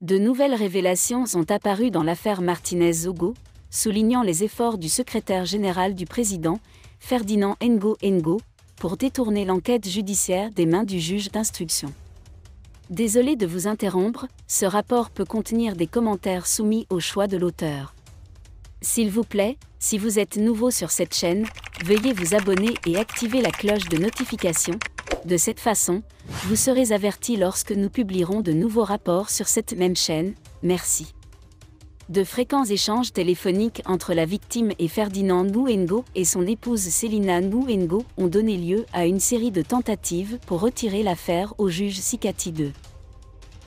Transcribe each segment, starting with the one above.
De nouvelles révélations sont apparues dans l'affaire Martinez-Zogo, soulignant les efforts du secrétaire général du président, Ferdinand Ngo, pour détourner l'enquête judiciaire des mains du juge d'instruction. Désolé de vous interrompre, ce rapport peut contenir des commentaires soumis au choix de l'auteur. S'il vous plaît, si vous êtes nouveau sur cette chaîne, veuillez vous abonner et activer la cloche de notification. De cette façon, vous serez averti lorsque nous publierons de nouveaux rapports sur cette même chaîne. Merci. De fréquents échanges téléphoniques entre la victime et Ferdinand Ngo et son épouse Selina Ngo ont donné lieu à une série de tentatives pour retirer l'affaire au juge Sikati II.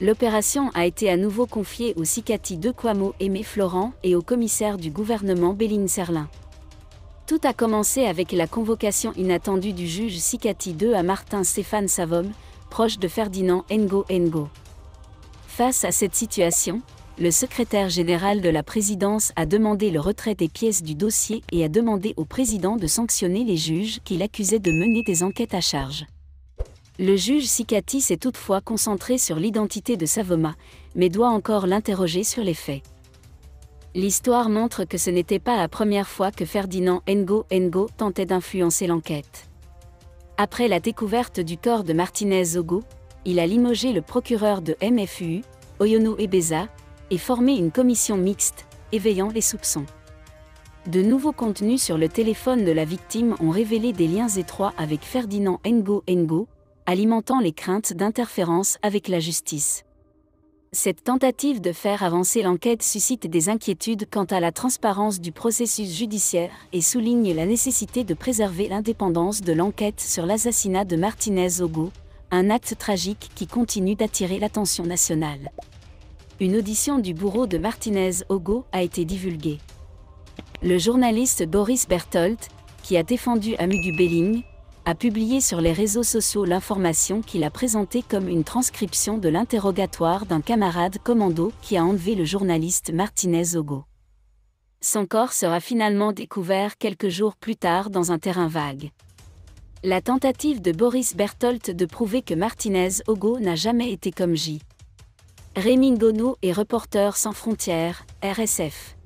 L'opération a été à nouveau confiée au Sikati II Kwame Aimé Florent et au commissaire du gouvernement Béline Serlin. Tout a commencé avec la convocation inattendue du juge Sikati II à Martin Stéphane Savom, proche de Ferdinand Ngo. Face à cette situation, le secrétaire général de la présidence a demandé le retrait des pièces du dossier et a demandé au président de sanctionner les juges qui l'accusaient de mener des enquêtes à charge. Le juge Sikati s'est toutefois concentré sur l'identité de Savoma, mais doit encore l'interroger sur les faits. L'histoire montre que ce n'était pas la première fois que Ferdinand Ngo tentait d'influencer l'enquête. Après la découverte du corps de Martinez-Zogo, il a limogé le procureur de MFU, Oyono Ebeza, et formé une commission mixte, éveillant les soupçons. De nouveaux contenus sur le téléphone de la victime ont révélé des liens étroits avec Ferdinand Ngo, alimentant les craintes d'interférence avec la justice. Cette tentative de faire avancer l'enquête suscite des inquiétudes quant à la transparence du processus judiciaire et souligne la nécessité de préserver l'indépendance de l'enquête sur l'assassinat de Martinez-Zogo, un acte tragique qui continue d'attirer l'attention nationale. Une audition du bourreau de Martinez-Zogo a été divulguée. Le journaliste Boris Berthold, qui a défendu Amadou Belling, a publié sur les réseaux sociaux l'information qu'il a présentée comme une transcription de l'interrogatoire d'un camarade commando qui a enlevé le journaliste Martinez-Zogo. Son corps sera finalement découvert quelques jours plus tard dans un terrain vague. La tentative de Boris Berthold de prouver que Martinez-Zogo n'a jamais été comme J. Rémi Ngono et Reporters sans frontières, RSF.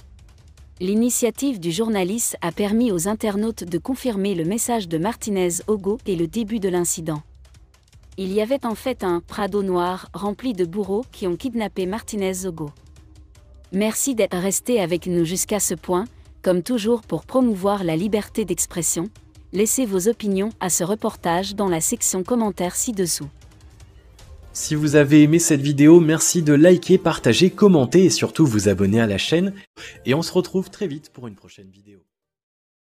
L'initiative du journaliste a permis aux internautes de confirmer le message de Martinez-Zogo et le début de l'incident. Il y avait en fait un Prado noir rempli de bourreaux qui ont kidnappé Martinez-Zogo. Merci d'être resté avec nous jusqu'à ce point, comme toujours pour promouvoir la liberté d'expression. Laissez vos opinions à ce reportage dans la section commentaires ci-dessous. Si vous avez aimé cette vidéo, merci de liker, partager, commenter et surtout vous abonner à la chaîne. Et on se retrouve très vite pour une prochaine vidéo.